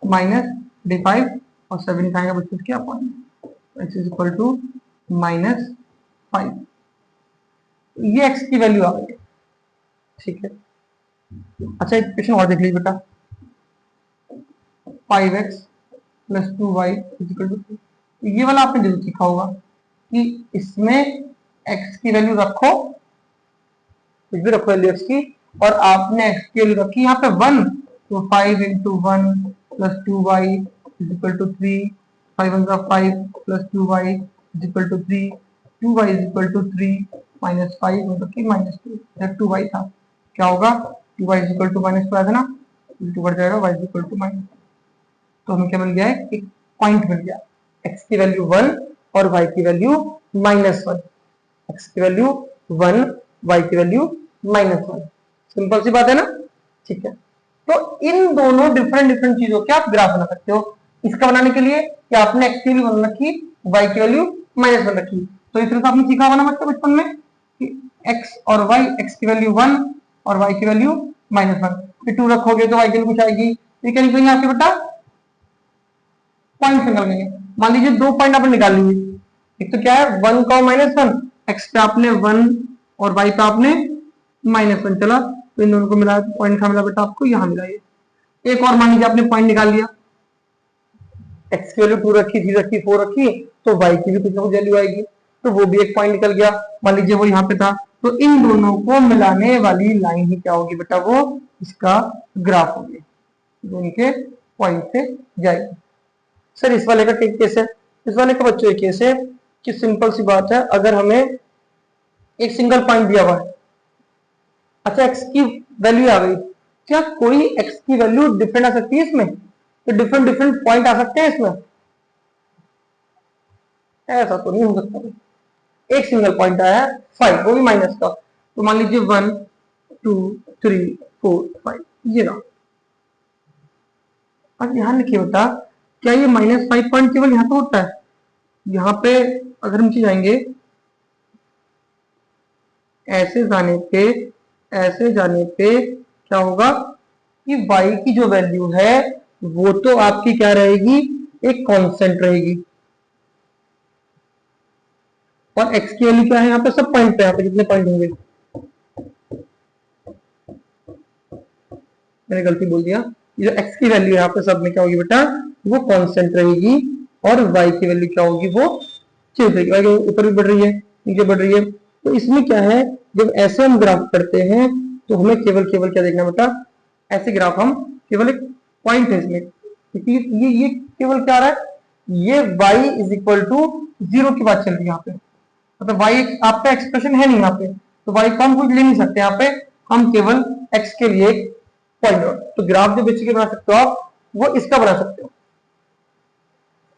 S1: -d5 और 7 निकालेंगे बच्चों क्या point, x is equal to -5। ये x की वैल्यू आ गई, ठीक है। अच्छा एक क्वेश्चन और देख लीजिए बेटा, 5x plus 2y is equal to, ये वाला आपने जरूर सीखा होगा कि इसमें x की वैल्यू रखो, कुछ भी रखो वैल्यू x की, और आपने x की वैल्यू रखी यहाँ पे 1, तो 5 into 1 plus 2y is equal to 3, 5 1 5 plus 2y is equal to 3, 2y is equal to 3 minus 5 मतलब कि -2, इधर 2y था, क्या होगा 2y इज इक्वल टू -2 आया था ना, 2 बढ़ जाएगा y इज इक्वल टू -, तो हमें क्या मिल गया है, एक पॉइंट मिल गया, x की वैल्यू 1 और y की वैल्यू -1, x की वैल्यू 1, y की वैल्यू -1। सिंपल सी बात है ना, ठीक है। तो इन दोनों डिफरेंट डिफरेंट चीजों के आप ग्राफ बना सकते हो। इसका बनाने के लिए कि आपने x की वैल्यू 1 रखी, y की वैल्यू -1 रखी, तो इस तरह से आपने सीखा होगा ना बचपन में कि x और y, x की वैल्यू 1 और y की वैल्यू -1, फिर 2 रखोगे तो y की वैल्यू कुछ आएगी, ये क्या निकलेंगे आपके बेटा, पॉइंट निकाल लेंगे। मान लीजिए 2 पॉइंट आपने निकाल लिए, एक तो क्या है 1 का -1, x पे आपने 1 और y पे आपने -1 चला, तो इन दोनों को मिला पॉइंट का मिला बेटा आपको यहाँ मिला ये। एक और मान लीजिए आपने पॉइंट निकाल लिया, x की वैल्यू 2 रखी, 3 रखी, 4 रखी, तो y की भी कुछ ना कुछ वैल्यू आएगी, तो वो भी एक पॉइंट निकल गया, मान लीजिए वो यहाँ पे था, तो इन दोनों को मिलाने वाली लाइन ही क्या होगी बेटा, वो इसका ग्राफ होगी, जो इनके पॉइंट से जाएगी। सर इस वाले का केस है, इस वाले का बच्चों केस है कि सिंपल सी बात है, अगर हमें एक सिंगल पॉइंट दिया हुआ है, अच्छा x की वैल्यू आ गई, क्या कोई x की वैल्यू डिफरेंट आ सकती है इसमें, तो डिफरेंट डिफरेंट पॉइंट आ सकते हैं इसमें, ऐसा तो नहीं हो सकता। एक सिंगल पॉइंट आया है 5, वो भी माइनस का, तो मान लीजिए 1 2 3 4 5 ये रहा। अब ध्यान रखिए बेटा, क्या ये -5 पॉइंट केवल यहाँ पे होता है, यहाँ पे अगर हम जाएंगे ऐसे जाने पे, ऐसे जाने पे क्या होगा कि y की जो वैल्यू है वो तो आपकी क्या रहेगी, एक कांस्टेंट रहेगी, और x की वैल्यू क्या है यहाँ पे, सब पॉइंट पे, यहाँ पे जितने पॉइंट होंगे, मैंने गलती बोल दिया, ये जो x की वैल्यू यहाँ पे सब में क्या होगी बेटा, वो कांस्टेंट रहेगी, और y की वैल्यू क्या होगी, वो चेंज रहेगी, y ऊपर भी बढ़ रही है नीचे बढ़ रही है। तो इसमें क्या है, जब ऐसे हम ग्राफ करते हैं तो हमें केवल केवल क्या देखना बेटा, ऐसे ग्राफ हम केवल एक पॉइंट है इसमें, क्योंकि ये केवल क्या रहा है, ये y इज इक्वल टू 0 की बात चल रही है यहाँ पे, मतलब y आपका एक्सप्रेशन है नहीं यहाँ पे, तो y को हम कुछ ले नहीं सकते यहाँ पे, हम केवल x के लिए एक पॉइंट, तो ग्राफ जो बेसिकली बना सकते हो आप, वो इसका बना सकते हो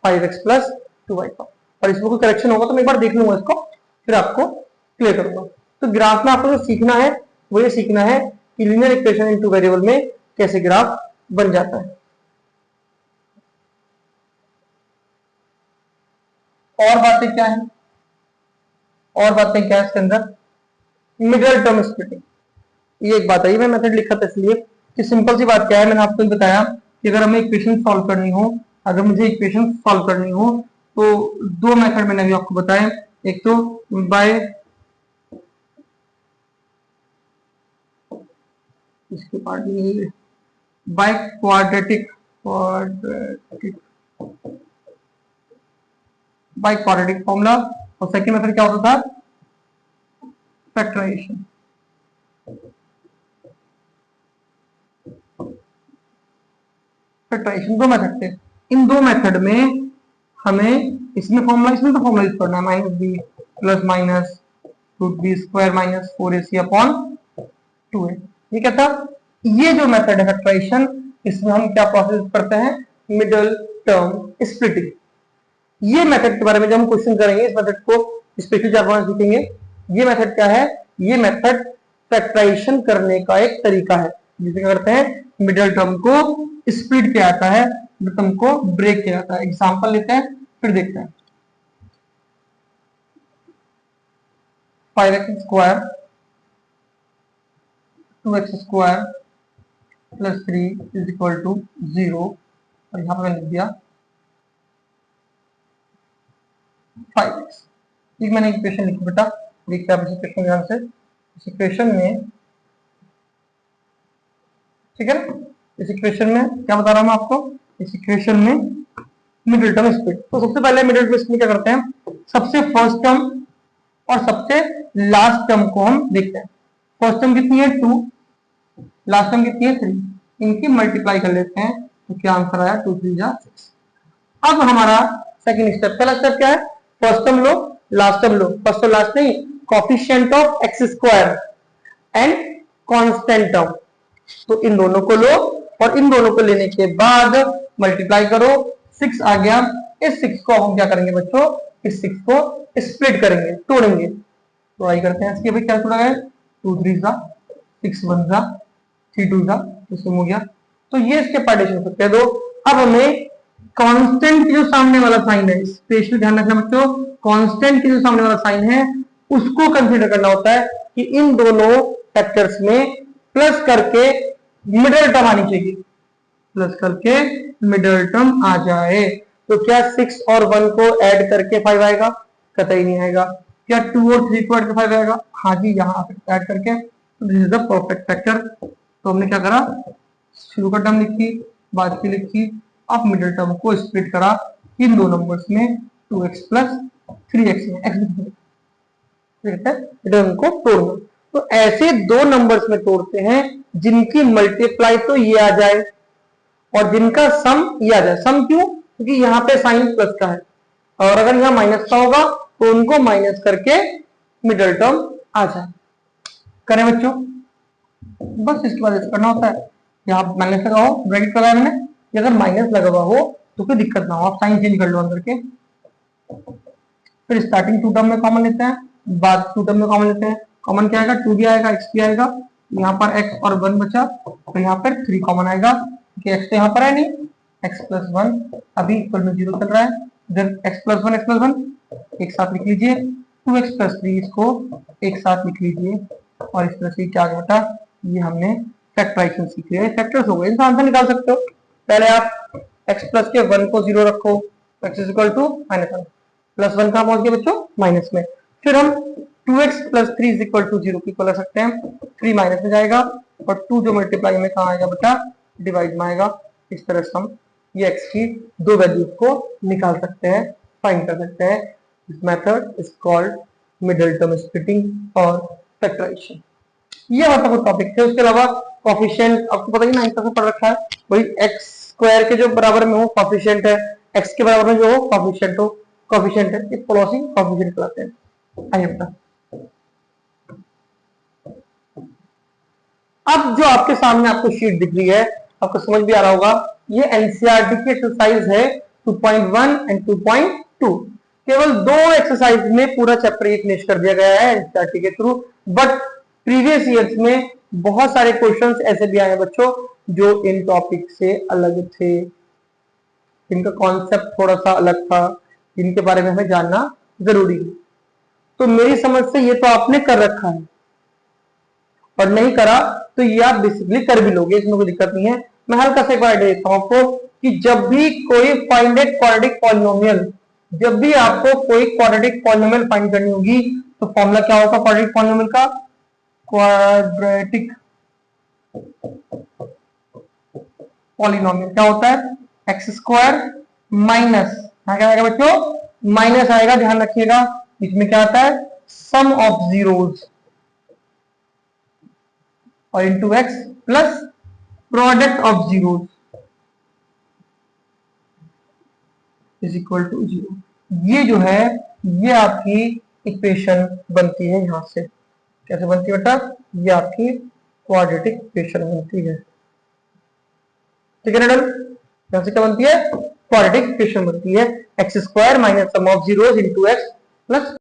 S1: 5x प्लस 2y का, और इसमें कोई करेक्शन होगा तो मैं एक बार देख लूंगा इसको, फिर आपको क्लियर करूंगा। तो ग्राफ में आपको जो सीखना है वो ये सीखना है कि linear equation in two variable में कैसे ग्राफ बन जाता है। और बातें क्या है, और बातें क्या है इसके अंदर, मिडिल टर्म स्प्लिटिंग, ये एक बात है, मैं मेथड लिखा था इसलिए कि सिंपल सी बात क्या है, मैंने आपको बताया कि अगर हमें इक्वेशन सॉल्व करनी हो, अगर मुझे इक्वेशन सॉल्व करनी हो तो दो मेथड मैंने अभी आपको बताया, एक तो बाय इसके पार्ट में by quadratic bye quadratic formula, और सेकंड मेथड क्या होता था, फैक्टराइजेशन। फैक्टराइजेशन दो मेथड थे, इन दो मेथड में हमें इसमें फॉर्मूला, इसमें तो फॉर्मूला यूज करना है, minus B plus minus root B square minus 4ac upon 2a, ये क्या था, ये जो मेथड है फैक्टराइजेशन, इसमें हम क्या प्रोसेस करते हैं, मिडिल टर्म स्प्लिटिंग। ये मेथड के बारे में जब हम क्वेश्चन करेंगे, इस मेथड को स्पेशली जापान सीखेंगे। ये मेथड क्या है, ये मेथड फैक्टराइजेशन करने का एक तरीका है, जिसे क्या करते हैं, मिडिल टर्म को स्प्लिट किया जाता है, मिडिल टर्म को ब्रेक किया जाता है। एग्जांपल लेते हैं फिर देखते हैं। 5x square 2x square plus 3 is equal to 0, और यहां पर मैंने लिख दिया 5x। एक मैंने इक्वेशन लिखी बेटा, देखिए आप इस इक्वेशन ध्यान से, इस इक्वेशन में, ठीक है ना, इस इक्वेशन में क्या बता रहा हूं मैं आपको, इस इक्वेशन में मिडिल टर्म स्प्लिट। तो सबसे पहले मिडिल टर्म स्प्लिट क्या करते हैं, सबसे फर्स्ट टर्म और सबसे लास्ट टर्म को हम देखते हैं। फर्स्ट टर्म कितनी है 2, लास्ट टर्म कितनी है 3, इनकी मल्टीप्लाई कर लेते हैं, तो क्या आंसर आया 2 3 जा 6। अब हमारा सेकंड स्टेप, पहला स्टेप क्या है, फर्स्ट टर्म लो लास्ट टर्म लो, फर्स्ट और लास्ट नहीं, coefficient of x square and constant term, तो इन दोनों को लो और इन दोनों को लेने के बाद मल्टीप्लाई करो, 6 आ गया। इस 6 को हम क्या करेंगे बच्चों, इस 6 को स्प्लिट करेंगे, तोड़ेंगे, तो आई करते हैं इसकी, अभी क्या तोड़ा गया, 2 3 जा 6 1 जा 3 2 जा, तो हो गया। तो ये इसके पार्टीशन सकते हैं दो। अब हमें कांस्टेंट के जो सामने वाला साइन है, स्पेशली ध्यान रखना बच्चों, कांस्टेंट के जो सामने वाला साइन है उसको कंसीडर करना होता है कि इन दोनों फैक्टर्स में प्लस करके मिडिल टर्म आनी चाहिए, प्लस करके मिडिल टर्म आ जाए। तो क्या 6 और 1 को ऐड करके 5 आएगा, कतई नहीं आएगा। क्या 2 और 3 को ऐड करके 5 आएगा, हाँ जी यहाँ ऐड करके, तो this is the perfect factor. तो हमने क्या करा, शुरू का टर्म लिखी, बाद की लिखी, अब मिडिल टर्म को स्प्लिट करा इन दो नंबर्स में, 2x प्लस 3x में, x को तोड़ना। तो ऐसे दो नंबर्स में तोड़ते हैं जिनकी मल्टीप्लाई तो ये आ जाए और जिनका सम ये आ जाए। सम क्यों, क्योंकि यहाँ पे साइन प्लस का है, और अगर यहाँ माइनस का होगा तो उनको माइनस करके मिडिल टर्म आ जाए। करें बच्चों, बस इसके बाद ऐसा करना होता है, यहाँ माइनस लगाओ, ब्रैकेट लगाया मैंने, अगर माइनस लगा हुआ हो तो कोई दिक्कत ना हो, आप साइन चेंज कर लो अंदर के। फिर स्टार्टिंग 2 टर्म में कॉमन लेते हैं, बाद 2 टर्म में कॉमन लेते हैं, कॉमन क्या आएगा, 2 भी आएगा, x भी आएगा, यहाँ पर x और 1 बचा, तो यहाँ पर 3 कॉमन आएगा, क्योंकि x तो यहाँ पर है नहीं, x प्लस 1 अभी इक्वल में 0 चल रहा है, इधर x प्लस 1 एक साथ लिख लीजिए, 2x प्लस 3 इसको एक साथ लिख लीजिए, और इस तरह से क्या बेटा, ये हमने फैक्टराइजेशन सीख लिया, फैक्टर्स हो गए, इनका आंसर निकाल सकते हो। पहले आप x प्लस के 1 को 0 रखो, x is equal to -1, plus 1 कहाँ पहुंच गया बच्चों, माइनस में। फिर हम 2x plus 3 is equal to 0 की इक्वल कर सकते हैं, 3 माइनस में जाएगा और 2 जो मल्टीप्लाई में कहाँ आएगा बेटा, डिवाइड में आएगा। इस तरह से हम ये x की दो वैल्यूज को निकाल सकते हैं, फाइंड कर सकते हैं। This method is called middle term splitting और फैक्टराइजेशन। ये हमारा कुछ टॉपिक थे। उसके अलावा कोएफिशिएंट आपको पता ही 9 तक पढ़ रखा है, वही x स्क्वायर के जो बराबर में हो कोएफिशिएंट है, x के बराबर में जो हो कोएफिशिएंट हो, कोएफिशिएंट है, ये पड़ोसी कोएफिशिएंट कहलाते हैं। आइए बेटा, अब जो आपके सामने आपको शीट दिख रही है, आपको समझ भी आ रहा होगा, ये एनसीईआरटी की एक्सरसाइज है 2.1 एंड 2.2। केवल 2 एक्सरसाइज में पूरा चैप्टर ये फिनिश कर दिया गया है एनसीईआरटी के थ्रू, बट प्रीवियस ईयर्स में बहुत सारे क्वेश्चंस ऐसे भी आए हैं बच्चों जो इन टॉपिक से अलग थे, इनका कॉन्सेप्ट थोड़ा सा अलग था, इनके बारे में हमें जानना जरूरी है। तो मेरी समझ से ये तो आपने कर रखा है, और नहीं करा तो ये आप बेसिकली कर भी लोगे, इसमें कोई दिक्कत नहीं है। मैं हल्का सा एक बार आइडिया देता हूं आपको कि जब भी कोई फाइंडेड क्वाड्रेटिक पॉलिनोमियल, जब भी आपको कोई क्वाड्रेटिक पॉलिनोमियल फाइंड करनी होगी तो फॉर्मूला क्या होगा क्वाड्रेटिक पॉलिनोमियल का? क्वाड्रेटिक पॉलिनोमियल क्या होता है? एक्स स्क्वायर माइनस, क्या आएगा बच्चों? माइनस आएगा, ध्यान रखिएगा। इसमें क्या आता है? सम ऑफ जीरोस और into X plus product of zeros is equal to 0। ये जो है ये आपकी इक्वेशन बनती है यहां से। कैसे बनती है बेटा? ये आपकी क्वाड्रेटिक इक्वेशन बनती है। ठीक है ना? यहां से क्या बनती है? क्वाड्रेटिक इक्वेशन बनती है x square minus sum of zeros into X plus